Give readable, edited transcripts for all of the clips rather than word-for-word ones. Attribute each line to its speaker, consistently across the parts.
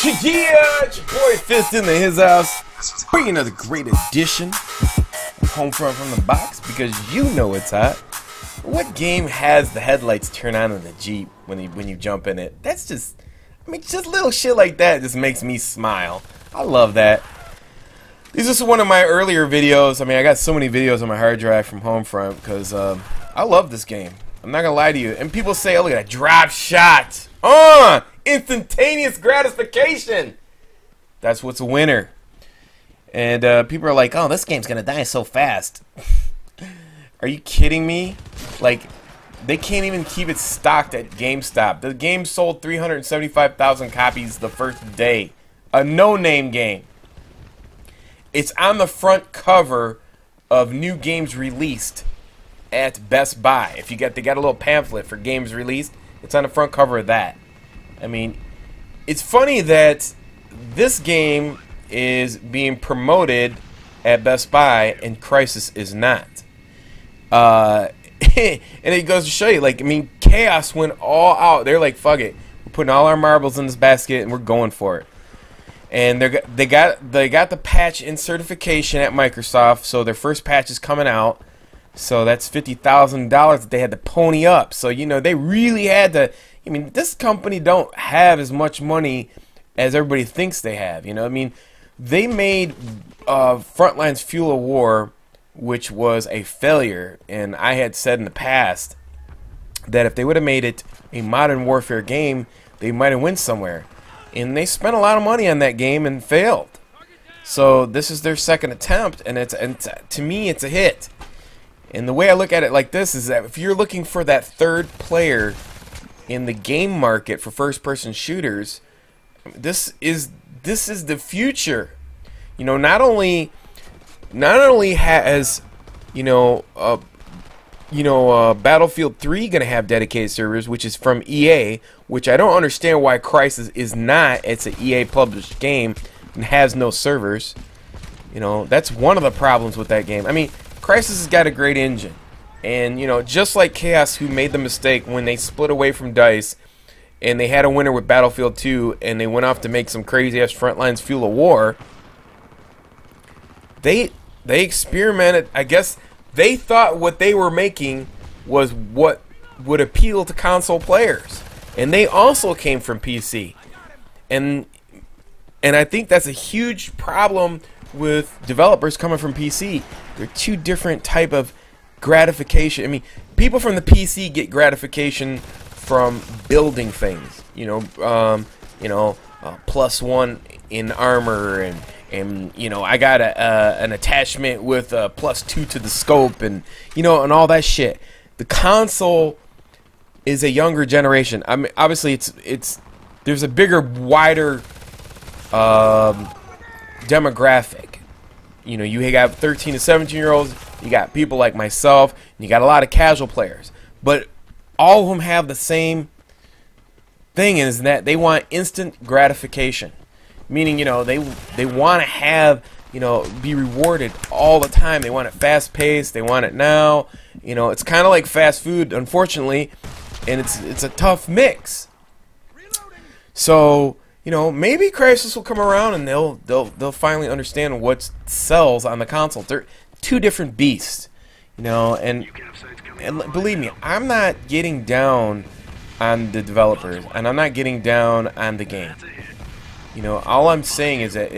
Speaker 1: Yeah, it's your boy Fist in his house, bringing another great edition of Homefront from the box because you know it's hot. What game has the headlights turn on in the Jeep when you jump in it? That's just, I mean, just little shit like that just makes me smile. I love that. This is one of my earlier videos. I mean, I got so many videos on my hard drive from Homefront because I love this game. I'm not gonna lie to you. And people say, "Oh, look at that drop shot! Instantaneous gratification." That's what's a winner. And people are like, "Oh, this game's gonna die so fast." Are you kidding me? Like, they can't even keep it stocked at GameStop. The game sold 375,000 copies the first day. A no-name game. It's on the front cover of new games released at Best Buy. If you they got a little pamphlet for games released, it's on the front cover of that. I mean, it's funny that this game is being promoted at Best Buy and Crysis is not. And it goes to show you, like, I mean, Chaos went all out. They're like, fuck it, we're putting all our marbles in this basket and we're going for it. And they got the patch in certification at Microsoft, so their first patch is coming out. So that's $50,000 that they had to pony up. So, you know, they really had to. I mean, this company don't have as much money as everybody thinks they have. You know, I mean, they made Frontline's Fuel of War, which was a failure. And I had said in the past that if they would have made it a Modern Warfare game, they might have went somewhere. And they spent a lot of money on that game and failed. So this is their second attempt, and to me, it's a hit. And the way I look at it like this is that if you're looking for that third player in the game market for first-person shooters, this is the future. You know, not only has Battlefield 3 gonna have dedicated servers, which is from EA, which I don't understand why Crysis is not. It's an EA published game and has no servers. You know, that's one of the problems with that game. I mean, Crysis has got a great engine, and you know, just like Chaos, who made the mistake when they split away from DICE and they had a winner with Battlefield 2 and they went off to make some crazy ass Frontlines Fuel of War. They experimented. I guess they thought what they were making was what would appeal to console players, and they also came from PC, and I think that's a huge problem with developers coming from PC. They're two different type of gratification. I mean, people from the PC get gratification from building things. +1 in armor, and you know, I got an attachment with a +2 to the scope, and you know, and all that shit. The console is a younger generation. I mean, obviously, there's a bigger, wider demographic. You know, you got 13 to 17-year-olds, you got people like myself, and you got a lot of casual players. But all of them have the same thing, is that they want instant gratification. Meaning, you know, they want to have, you know, be rewarded all the time. They want it fast-paced, they want it now. You know, it's kind of like fast food, unfortunately, and it's a tough mix. So, you know, maybe Crysis will come around and they'll finally understand what sells on the console. They're two different beasts, you know. And believe me, I'm not getting down on the developers, and I'm not getting down on the game. You know, all I'm saying is that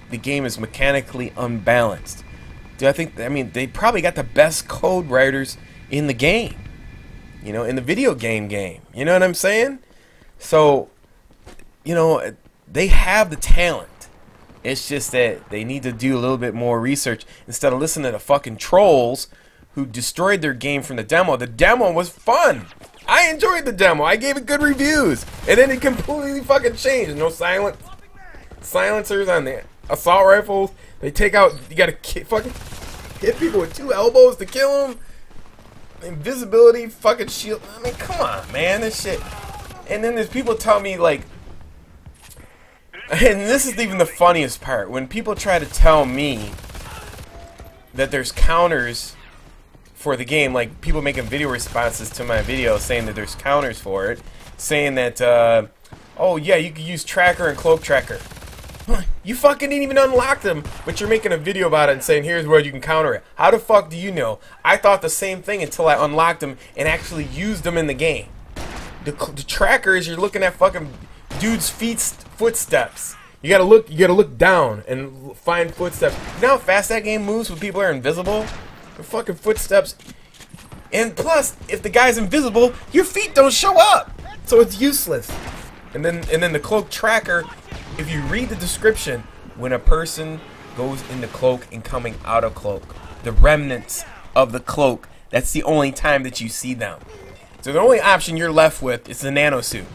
Speaker 1: the game is mechanically unbalanced. I mean, they probably got the best code writers in the game. You know, in the video game. You know what I'm saying? So, you know, they have the talent. It's just that they need to do a little bit more research instead of listening to fucking trolls who destroyed their game from the demo. The demo was fun. I enjoyed the demo. I gave it good reviews. And then it completely fucking changed. No silencers on the assault rifles. They take out, you gotta fucking hit people with 2 elbows to kill them. Invisibility, fucking shield. I mean, come on, man, this shit. And then there's people tell me, like, and this is even the funniest part, when people try to tell me that there's counters for the game, like people making video responses to my video saying that there's counters for it, saying that Oh yeah, you could use tracker and cloak tracker. You fucking didn't even unlock them, but you're making a video about it and saying here's where you can counter it. How the fuck do you know? I thought the same thing until I unlocked them and actually used them in the game. The tracker is you're looking at fucking dude's footsteps. You gotta look down and find footsteps. You know how fast that game moves when people are invisible? The fucking footsteps. And plus, if the guy's invisible, your feet don't show up, so it's useless. And then the cloak tracker. If you read the description, when a person goes into cloak and coming out of cloak, the remnants of the cloak, that's the only time that you see them. So the only option you're left with is the nano suit.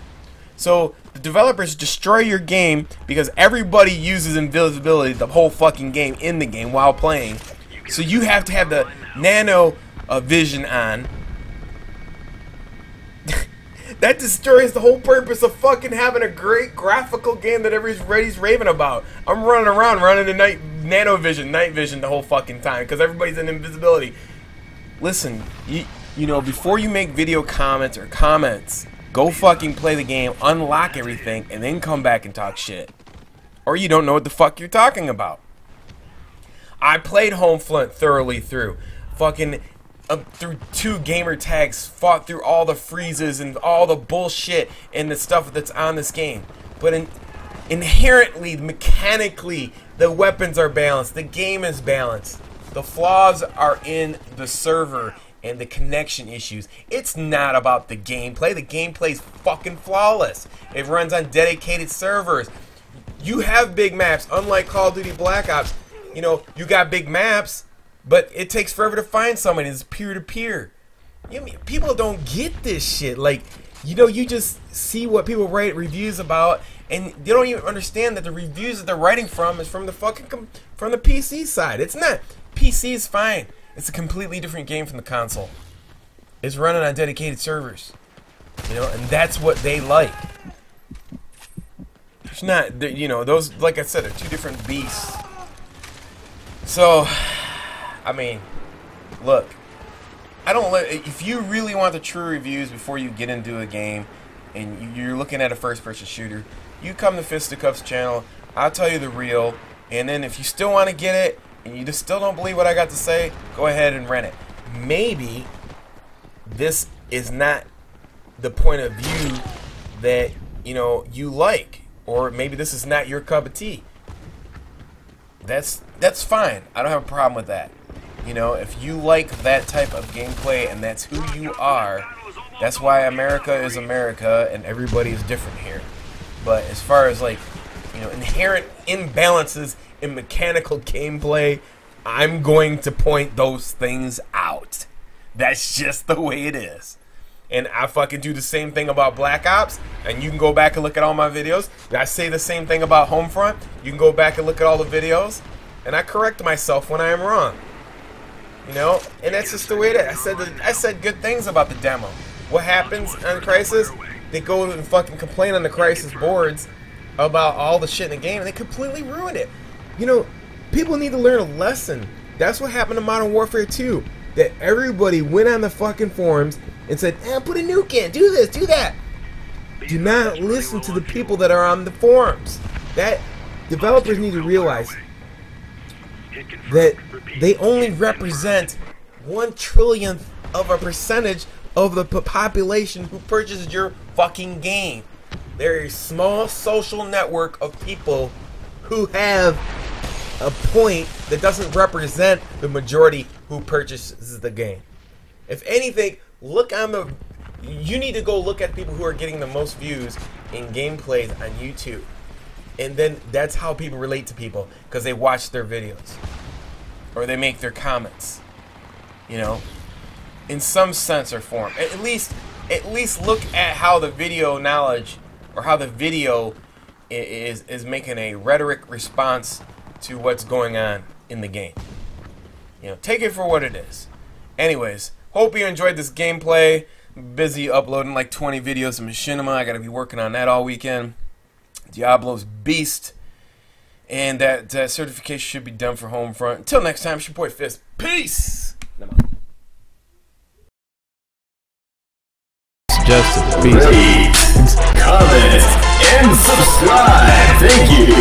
Speaker 1: So the developers destroy your game because everybody uses invisibility the whole fucking game in the game while playing. So you have to have the nano vision on. That destroys the whole purpose of fucking having a great graphical game that everybody's raving about. I'm running around running the night vision the whole fucking time because everybody's in invisibility. Listen, you know, before you make video comments, go fucking play the game, unlock everything, and then come back and talk shit. Or you don't know what the fuck you're talking about. I played Homefront thoroughly through. Fucking through 2 gamer tags, fought through all the freezes and all the bullshit and the stuff that's on this game. But inherently, mechanically, the weapons are balanced. The game is balanced. The flaws are in the server and the connection issues. It's not about the gameplay. The gameplay's fucking flawless. It runs on dedicated servers. You have big maps, unlike Call of Duty Black Ops. You know, you got big maps, but it takes forever to find someone. It's peer-to-peer. People don't get this shit. Like, you know, you just see what people write reviews about, and they don't even understand that the reviews that they're writing from is from the from the PC side. It's not. PC is fine. It's a completely different game from the console. It's running on dedicated servers, you know, and that's what they like. It's not, you know, those, like I said, they're 2 different beasts. So, I mean, look, if you really want the true reviews before you get into a game and you're looking at a first-person shooter, you come to Fisticuffs channel. I'll tell you the real, and then if you still want to get it and you just still don't believe what I got to say, go ahead and rent it. Maybe this is not the point of view that, you know, you like, or maybe this is not your cup of tea. That's fine. I don't have a problem with that. You know, if you like that type of gameplay and that's who you are, that's why America is America and everybody is different here. But as far as, like, you know, inherent imbalances in mechanical gameplay, I'm going to point those things out. That's just the way it is. And I fucking do the same thing about Black Ops, and you can go back and look at all my videos. I say the same thing about Homefront. You can go back and look at all the videos, and I correct myself when I am wrong. You know, and that's just the way it is. I said good things about the demo. What happens on Crysis? They go and fucking complain on the Crysis boards about all the shit in the game, and they completely ruin it. You know, people need to learn a lesson. That's what happened to Modern Warfare 2. That everybody went on the fucking forums and said, put a nuke in, do this, do that. Do not listen to the people that are on the forums. That developers need to realize that they only represent 1/trillionth of a percentage of the population who purchases your fucking game. They're a small social network of people who have a point that doesn't represent the majority who purchases the game. If anything, you need to go look at people who are getting the most views in gameplays on YouTube. And then that's how people relate to people, because they watch their videos or they make their comments, you know, in some sense or form. At least look at how the video knowledge, or how the video is making a rhetoric response to what's going on in the game. You know, take it for what it is. Anyways, hope you enjoyed this gameplay. I'm busy uploading like 20 videos of Machinima. I gotta be working on that all weekend. Diablo's beast. And that certification should be done for Homefront. Until next time, it's your boy Fist. Peace!
Speaker 2: Justice. Peace.
Speaker 3: Comment
Speaker 2: and subscribe. Thank you.